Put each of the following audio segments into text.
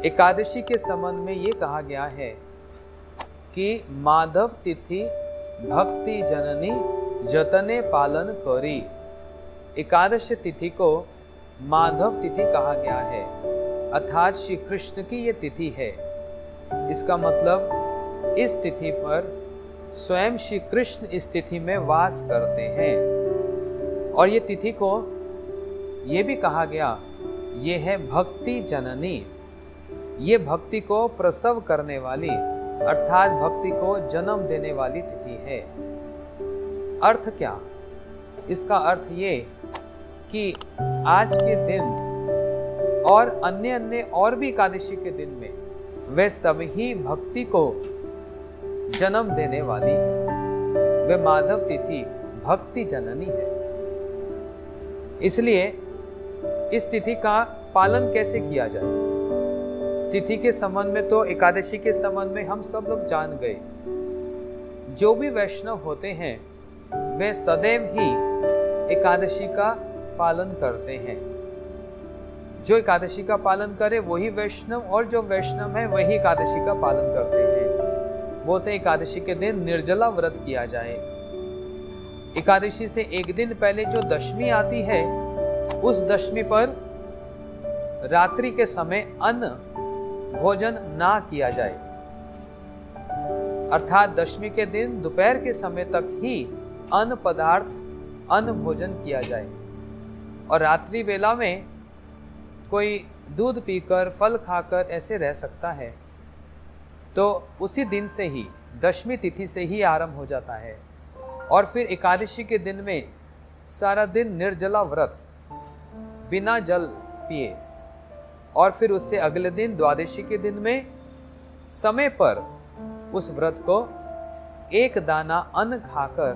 एकादशी के संबंध में ये कहा गया है कि माधव तिथि भक्ति जननी जतने पालन करी। एकादशी तिथि को माधव तिथि कहा गया है, अर्थात श्री कृष्ण की ये तिथि है। इसका मतलब इस तिथि पर स्वयं श्री कृष्ण इस तिथि में वास करते हैं। और ये तिथि को ये भी कहा गया, ये है भक्ति जननी, ये भक्ति को प्रसव करने वाली अर्थात भक्ति को जन्म देने वाली तिथि है। अर्थ क्या? इसका अर्थ ये कि आज के दिन और अन्य और भी एकादशी के दिन में वे सभी भक्ति को जन्म देने वाली है। वे माधव तिथि भक्ति जननी है। इसलिए इस तिथि का पालन कैसे किया जाए? तिथि के संबंध में तो एकादशी के संबंध में हम सब लोग जान गए। जो भी वैष्णव होते हैं वे सदैव ही एकादशी का पालन करते हैं। जो एकादशी का पालन करे वही वैष्णव, और जो वैष्णव है वही एकादशी का पालन करते हैं। बोलते हैं एकादशी के दिन निर्जला व्रत किया जाए। एकादशी से एक दिन पहले जो दशमी आती है, उस दशमी पर रात्रि के समय अन्न भोजन ना किया जाए, अर्थात दशमी के दिन दोपहर के समय तक ही अन्न पदार्थ अन्न भोजन किया जाए। और रात्रि वेला में कोई दूध पीकर फल खाकर ऐसे रह सकता है, तो उसी दिन से ही दशमी तिथि से ही आरंभ हो जाता है। और फिर एकादशी के दिन में सारा दिन निर्जला व्रत बिना जल पिए, और फिर उससे अगले दिन द्वादशी के दिन में समय पर उस व्रत को एक दाना अन्न खाकर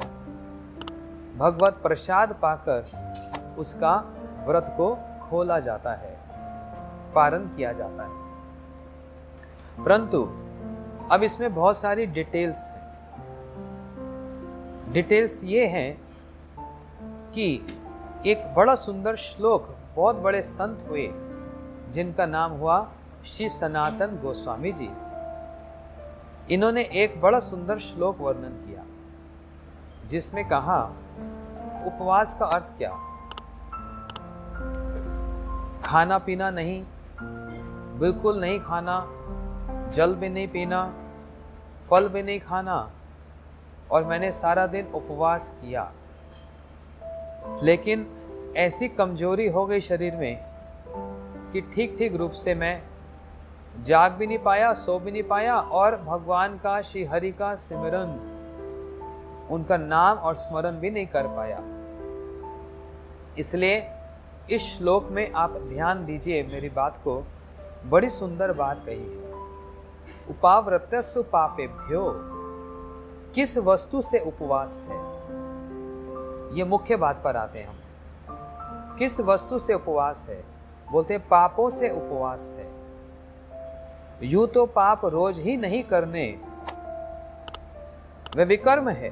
भगवत प्रसाद पाकर उसका व्रत को खोला जाता है, पारण किया जाता है। परंतु अब इसमें बहुत सारी डिटेल्स हैं। डिटेल्स ये हैं कि एक बड़ा सुंदर श्लोक बहुत बड़े संत हुए जिनका नाम हुआ श्री सनातन गोस्वामी जी। इन्होंने एक बड़ा सुंदर श्लोक वर्णन किया जिसमें कहा, उपवास का अर्थ क्या? खाना पीना नहीं, बिल्कुल नहीं खाना, जल भी नहीं पीना, फल भी नहीं खाना, और मैंने सारा दिन उपवास किया। लेकिन ऐसी कमजोरी हो गई शरीर में कि ठीक रूप से मैं जाग भी नहीं पाया, सो भी नहीं पाया, और भगवान का श्री हरि का सिमरन, उनका नाम और स्मरण भी नहीं कर पाया। इसलिए इस श्लोक में आप ध्यान दीजिए मेरी बात को, बड़ी सुंदर बात कही है। उपाव्रतस्व पापेभ्यो, किस वस्तु से उपवास है? ये मुख्य बात पर आते हैं हम। किस वस्तु से उपवास है? बोलते पापों से उपवास है। यूं तो पाप रोज ही नहीं करने, वे विकर्म है,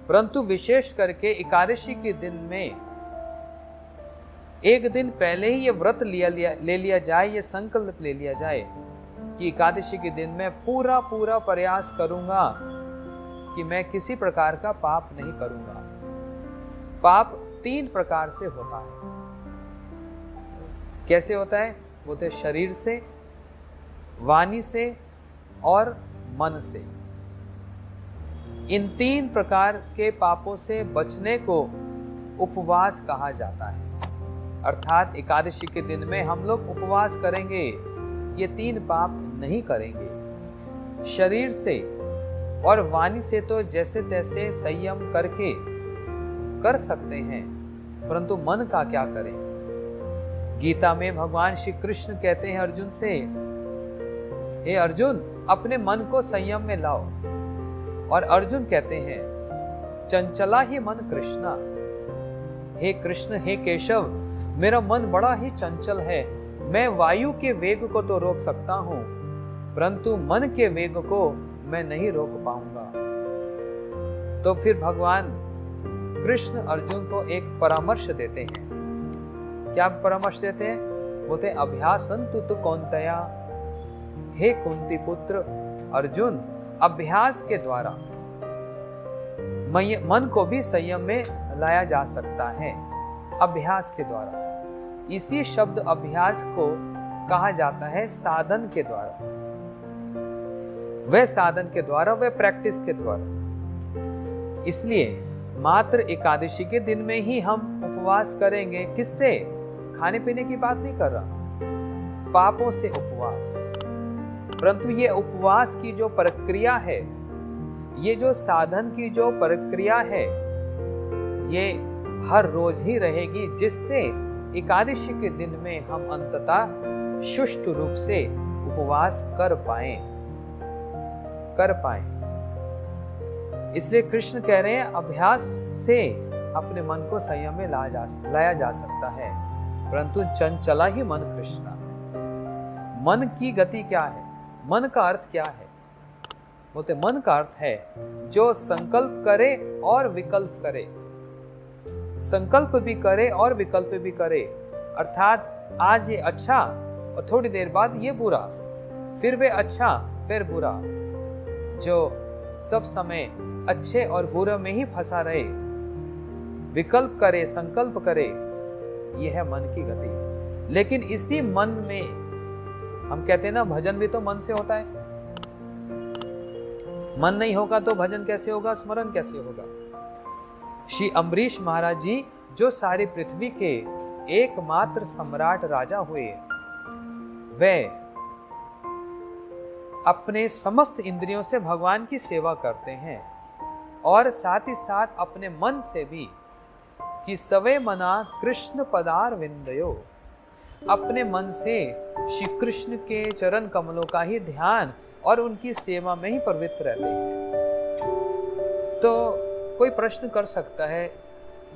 परंतु विशेष करके एकादशी के दिन में एक दिन पहले ही ये व्रत ले लिया जाए, ये संकल्प ले लिया जाए कि एकादशी के दिन मैं पूरा प्रयास करूंगा कि मैं किसी प्रकार का पाप नहीं करूंगा। पाप 3 प्रकार से होता है। कैसे होता है? बोलते शरीर से, वाणी से और मन से। इन 3 प्रकार के पापों से बचने को उपवास कहा जाता है। अर्थात एकादशी के दिन में हम लोग उपवास करेंगे, ये 3 पाप नहीं करेंगे। शरीर से और वाणी से तो जैसे तैसे संयम करके कर सकते हैं, परंतु मन का क्या करें? गीता में भगवान श्री कृष्ण कहते हैं अर्जुन से, हे अर्जुन, अपने मन को संयम में लाओ। और अर्जुन कहते हैं, चंचला ही मन कृष्णा। हे कृष्ण, हे केशव, मेरा मन बड़ा ही चंचल है। मैं वायु के वेग को तो रोक सकता हूं, परंतु मन के वेग को मैं नहीं रोक पाऊंगा। तो फिर भगवान कृष्ण अर्जुन को एक परामर्श देते हैं। क्या परामर्श देते हैं? बोलते अभ्यासंतु तो कौन्तेया, हे कुंती पुत्र अर्जुन, अभ्यास के द्वारा मन को भी संयम में लाया जा सकता है। अभ्यास के द्वारा, इसी शब्द अभ्यास को कहा जाता है साधन के द्वारा। वह साधन के द्वारा, वह प्रैक्टिस के द्वारा। इसलिए मात्र एकादशी के दिन में ही हम उपवास करेंगे। किससे? खाने पीने की बात नहीं कर रहा, पापों से उपवास। परंतु ये उपवास की जो प्रक्रिया है, ये जो साधन की जो प्रक्रिया है, ये हर रोज ही रहेगी, जिससे एकादशी के दिन में हम अंततः सुष्ठु रूप से उपवास कर पाए। इसलिए कृष्ण कह रहे हैं अभ्यास से अपने मन को संयम में लाया जा सकता है, परंतु चंचला ही मन कृष्ण। मन की गति क्या है? मन का अर्थ क्या है? बोलते मन का अर्थ है जो संकल्प करे और विकल्प करे, संकल्प भी करे और विकल्प भी करे। अर्थात आज ये अच्छा और थोड़ी देर बाद ये बुरा, फिर वे अच्छा फिर बुरा, जो सब समय अच्छे और बुरे में ही फंसा रहे, विकल्प करे, संकल्प करे, यह है मन की गति। लेकिन इसी मन में हम कहते हैं ना, भजन भी तो मन से होता है। मन नहीं होगा तो भजन कैसे होगा, स्मरण कैसे होगा? श्री अम्बरीश महाराज जी, जो सारी पृथ्वी के एकमात्र सम्राट राजा हुए, वे अपने समस्त इंद्रियों से भगवान की सेवा करते हैं और साथ ही साथ अपने मन से भी, कि सवे मना कृष्ण पदार विंदयो, अपने मन से श्री कृष्ण के चरण कमलों का ही ध्यान और उनकी सेवा में ही प्रवृत्त रहते हैं। तो कोई प्रश्न कर सकता है,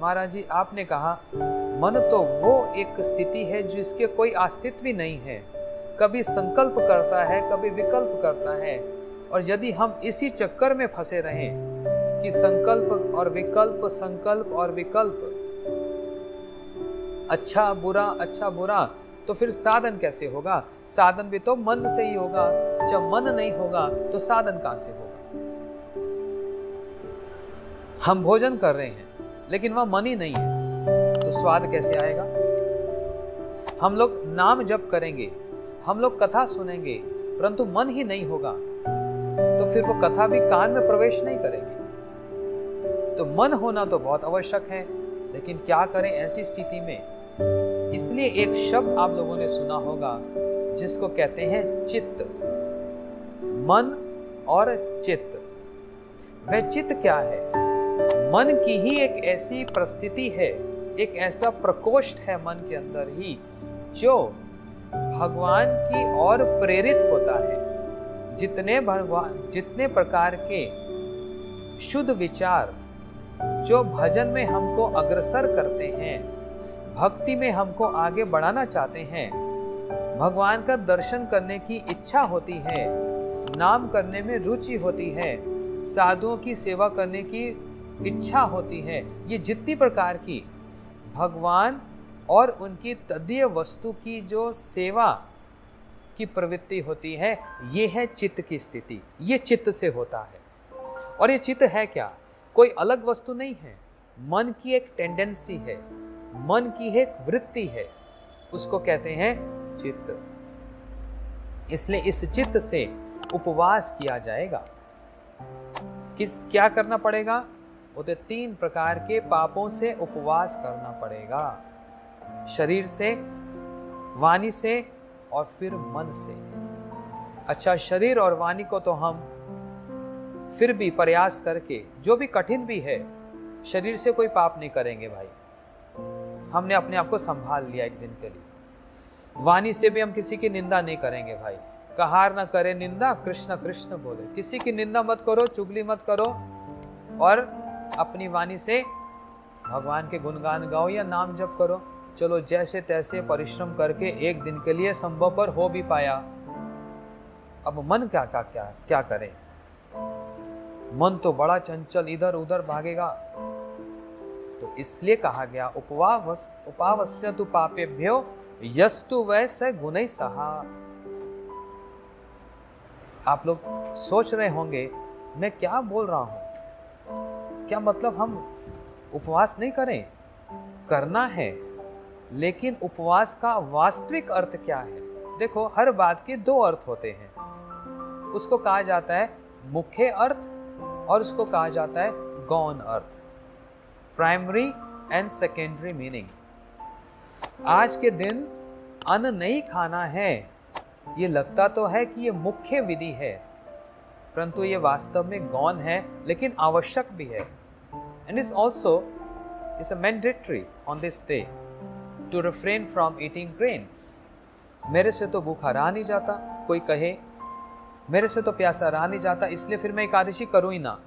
महाराज जी आपने कहा मन तो वो एक स्थिति है जिसके कोई अस्तित्व ही नहीं है, कभी संकल्प करता है कभी विकल्प करता है, और यदि हम इसी चक्कर में फंसे रहें कि संकल्प और विकल्प, संकल्प और विकल्प, अच्छा बुरा, तो फिर साधन कैसे होगा? साधन भी तो मन से ही होगा। जब मन नहीं होगा तो साधन कहां से होगा? हम भोजन कर रहे हैं लेकिन वह मन ही नहीं है, तो स्वाद कैसे आएगा? हम लोग नाम जप करेंगे, हम लोग कथा सुनेंगे, परंतु मन ही नहीं होगा, तो फिर वो कथा भी कान में प्रवेश नहीं करेगी। तो मन होना तो बहुत आवश्यक है, लेकिन क्या करें ऐसी स्थिति में? इसलिए एक शब्द आप लोगों ने सुना होगा जिसको कहते हैं चित्त। मन और चित्त। वह चित्त क्या है? मन की ही एक ऐसी परिस्थिति है, एक ऐसा प्रकोष्ठ है मन के अंदर ही, जो भगवान की ओर प्रेरित होता है। जितने प्रकार के शुद्ध विचार जो भजन में हमको अग्रसर करते हैं, भक्ति में हमको आगे बढ़ाना चाहते हैं, भगवान का दर्शन करने की इच्छा होती है, नाम करने में रुचि होती है, साधुओं की सेवा करने की इच्छा होती है, ये जितनी प्रकार की भगवान और उनकी तदीय वस्तु की जो सेवा की प्रवृत्ति होती है, ये है चित्त की स्थिति। ये चित्त से होता है। और ये चित्त है क्या? कोई अलग वस्तु नहीं है, मन की एक टेंडेंसी है, मन की एक वृत्ति है, उसको कहते हैं चित्त। इसलिए इस चित्त से उपवास किया जाएगा। क्या करना पड़ेगा? उसे 3 प्रकार के पापों से उपवास करना पड़ेगा, शरीर से, वाणी से और फिर मन से। अच्छा, शरीर और वाणी को तो हम फिर भी प्रयास करके, जो भी कठिन भी है, शरीर से कोई पाप नहीं करेंगे भाई, हमने अपने आप को संभाल लिया एक दिन के लिए। वाणी से भी हम किसी की निंदा नहीं करेंगे भाई, कहार ना करे निंदा कृष्ण कृष्ण बोले, किसी की निंदा मत करो, चुगली मत करो, और अपनी वाणी से भगवान के गुणगान गाओ या नाम जप करो। चलो जैसे तैसे परिश्रम करके एक दिन के लिए संभव पर हो भी पाया। अब मन क्या करे? मन तो बड़ा चंचल, इधर उधर भागेगा। तो इसलिए कहा गया उपावस्य तु पापेभ्यो यस्तु वै स गुणै सहा। आप लोग सोच रहे होंगे मैं क्या बोल रहा हूं, क्या मतलब हम उपवास नहीं करें? करना है, लेकिन उपवास का वास्तविक अर्थ क्या है? देखो, हर बात के दो अर्थ होते हैं। उसको कहा जाता है मुख्य अर्थ और उसको कहा जाता है गौण अर्थ, प्राइमरी एंड सेकेंडरी मीनिंग। आज के दिन अन्न नहीं खाना है, ये लगता तो है कि ये मुख्य विधि है, परंतु ये वास्तव में गौण है, लेकिन आवश्यक भी है। And is also is a mandatory on this day to refrain from eating grains. मेरे से तो भूखा रहा नहीं जाता, कोई कहे मेरे से तो प्यासा रहा नहीं जाता, इसलिए फिर मैं एकादशी करूं ही ना,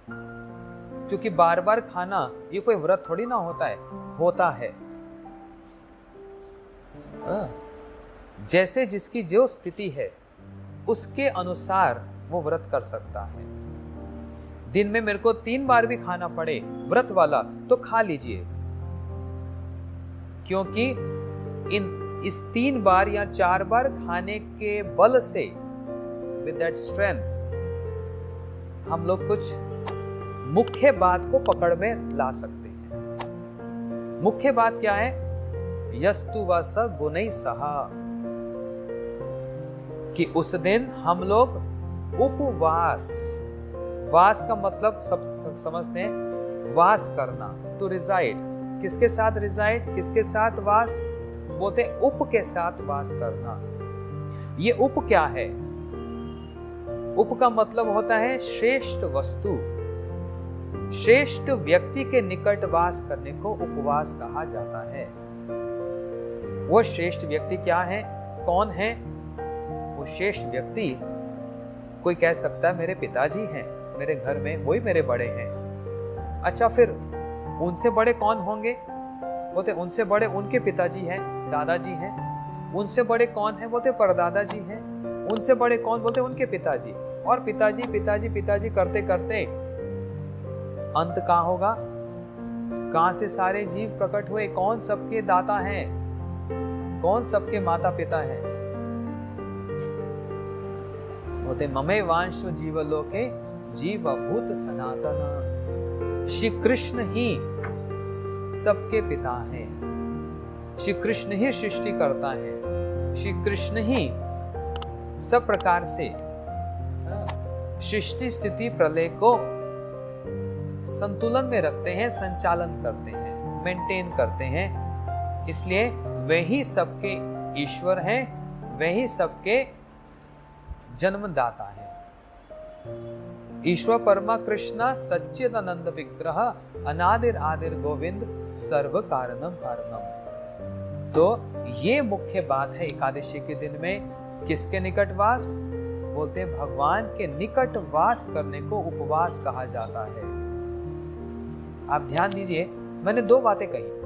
क्योंकि बार बार खाना ये कोई व्रत थोड़ी ना होता है। जैसे जिसकी जो स्थिति है उसके अनुसार वो व्रत कर सकता है। दिन में मेरे को 3 बार भी खाना पड़े व्रत वाला तो खा लीजिए, क्योंकि इस 3 बार या 4 बार खाने के बल से विद दैट स्ट्रेंथ हम लोग कुछ मुख्य बात को पकड़ में ला सकते हैं। मुख्य बात क्या है? यस्तु वस गुणै सहा, कि उस दिन हम लोग उपवास, वास का मतलब सब समझते हैं, वास करना, टू रिजाइड। किसके साथ रिजाइड, किसके साथ वास? बोलते उप के साथ वास करना। ये उप क्या है? उप का मतलब होता है श्रेष्ठ वस्तु, श्रेष्ठ व्यक्ति के निकट वास करने को उपवास कहा जाता है। वो श्रेष्ठ व्यक्ति क्या है, कौन है? वो श्रेष्ठ व्यक्ति, कोई कह सकता है मेरे पिताजी हैं, मेरे घर में वही मेरे बड़े हैं। अच्छा, फिर उनसे बड़े कौन होंगे? बोलते उनसे बड़े उनके पिताजी हैं, दादाजी हैं। उनसे बड़े कौन है? बोलते परदादा जी हैं। उनसे बड़े कौन? बोलते उनके पिताजी। और पिताजी पिताजी पिताजी करते करते अंत कहाँ होगा? कहां से सारे जीव प्रकट हुए? कौन सबके दाता हैं? कौन सबके माता पिता हैं? बोलते ममे वांशो जीवलोके जीवभूत सनातन। श्री कृष्ण ही सबके पिता हैं, श्री कृष्ण ही सृष्टि करता है, श्री कृष्ण ही सब प्रकार से सृष्टि स्थिति प्रलय को संतुलन में रखते हैं, संचालन करते हैं, मेंटेन करते हैं। इसलिए वही सबके ईश्वर हैं, वही सबके जन्मदाता हैं। ईश्वर परमा कृष्ण सच्चिदानंद विग्रह अनादिर आदिर गोविंद सर्व कारणम कारणम। तो ये मुख्य बात है एकादशी के दिन में। किसके निकट वास? बोलते हैं भगवान के निकट वास करने को उपवास कहा जाता है। आप ध्यान दीजिए, मैंने 2 बातें कही।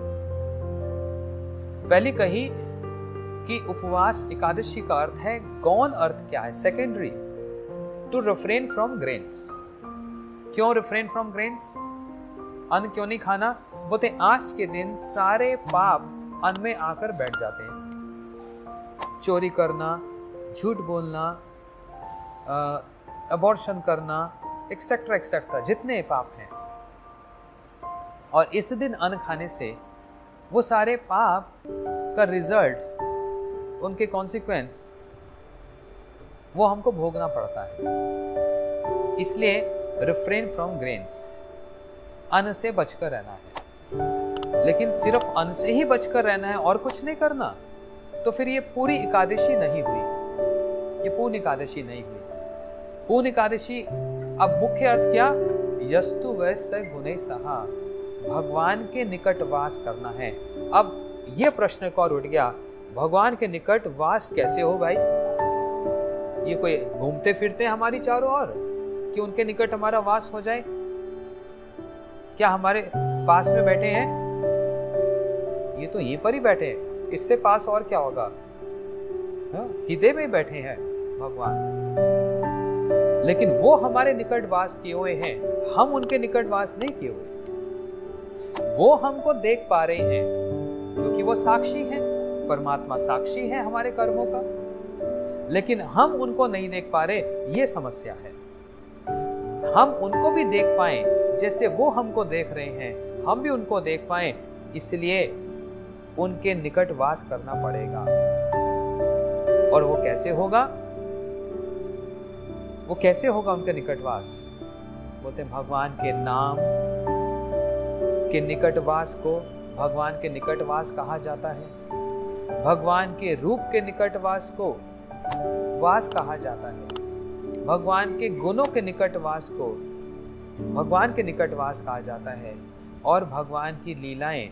पहली कही कि उपवास एकादशी का अर्थ है, गौण अर्थ क्या है? Secondary, to refrain from grains. क्यों रिफ्रेन फ्रॉम ग्रेन्स? अन्न क्यों नहीं खाना? बोलते आज के दिन सारे पाप अन्न में आकर बैठ जाते हैं। चोरी करना, झूठ बोलना, अबॉर्शन करना, एक्सेट्रा एक्सेट्रा, जितने पाप हैं। और इस दिन अन्न खाने से वो सारे पाप का रिजल्ट, उनके कॉन्सिक्वेंस, वो हमको भोगना पड़ता है। इसलिए रिफ्रेन फ्रॉम ग्रेन्स, अन्न से बचकर रहना है। लेकिन सिर्फ अन्न से ही बचकर रहना है और कुछ नहीं करना, तो फिर ये पूरी एकादशी नहीं हुई। ये पूर्ण एकादशी नहीं हुई। पूर्ण एकादशी अब मुख्य अर्थ क्या? यस्तु वै स गुणै सहा, भगवान के निकट वास करना है। अब ये प्रश्न को और उठ गया, भगवान के निकट वास कैसे हो भाई? ये कोई घूमते फिरते हमारी चारों ओर कि उनके निकट हमारा वास हो जाए? क्या हमारे पास में बैठे हैं? ये तो यहीं पर ही बैठे हैं, इससे पास और क्या होगा? हृदय में बैठे हैं भगवान। लेकिन वो हमारे निकट वास किए हुए हैं, हम उनके निकट वास नहीं किए हुए। वो हमको देख पा रहे हैं क्योंकि वो साक्षी हैं, परमात्मा साक्षी है हमारे कर्मों का, लेकिन हम उनको नहीं देख पा रहे, ये समस्या है। हम उनको भी देख पाए जैसे वो हमको देख रहे हैं, हम भी उनको देख पाए, इसलिए उनके निकट वास करना पड़ेगा। और वो कैसे होगा? वो कैसे होगा उनके निकटवास? बोलते हैं भगवान के नाम के निकटवास को भगवान के निकटवास कहा जाता है। भगवान के रूप के निकटवास को वास कहा जाता है। भगवान के गुणों के निकटवास को भगवान के निकटवास कहा जाता है। और भगवान की लीलाएं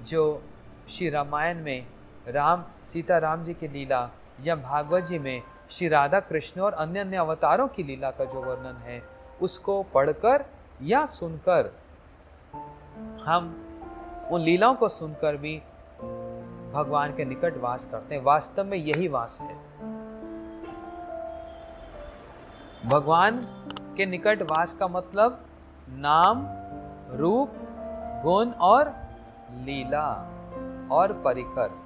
जो श्री रामायण में सीता राम जी की लीला, या भागवत जी में श्री राधा कृष्ण और अन्य अन्य अवतारों की लीला का जो वर्णन है, उसको पढ़कर या सुनकर, हम उन लीलाओं को सुनकर भी भगवान के निकट वास करते हैं। वास्तव में यही वास है। भगवान के निकट वास का मतलब नाम, रूप, गुण और लीला और परिकर,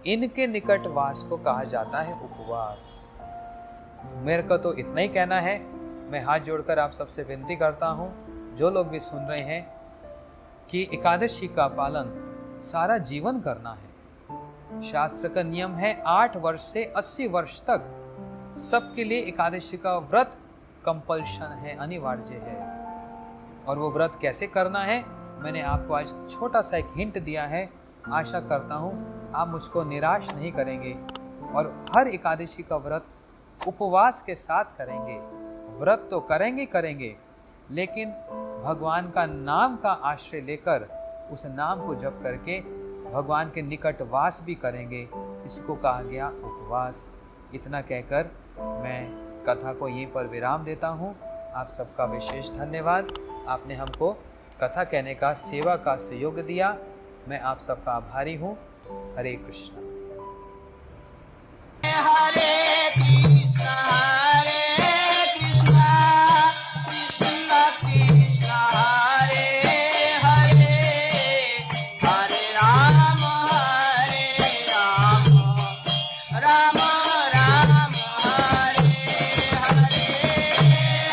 इनके निकट वास को कहा जाता है उपवास। मेरे को तो इतना ही कहना है। मैं हाथ जोड़कर आप सबसे विनती करता हूँ, जो लोग भी सुन रहे हैं, कि एकादशी का पालन सारा जीवन करना है। शास्त्र का नियम है 8 वर्ष से 80 वर्ष तक सबके लिए एकादशी का व्रत कंपल्शन है, अनिवार्य है। और वो व्रत कैसे करना है, मैंने आपको आज छोटा सा एक हिंट दिया है। आशा करता हूँ आप मुझको निराश नहीं करेंगे और हर एकादशी का व्रत उपवास के साथ करेंगे। व्रत तो करेंगे, लेकिन भगवान का नाम का आश्रय लेकर उस नाम को जप करके भगवान के निकट वास भी करेंगे। इसको कहा गया उपवास। इतना कहकर मैं कथा को यहीं पर विराम देता हूँ। आप सबका विशेष धन्यवाद। आपने हमको कथा कहने का, सेवा का सहयोग दिया। मैं आप सबका आभारी हूँ। हरे कृष्ण।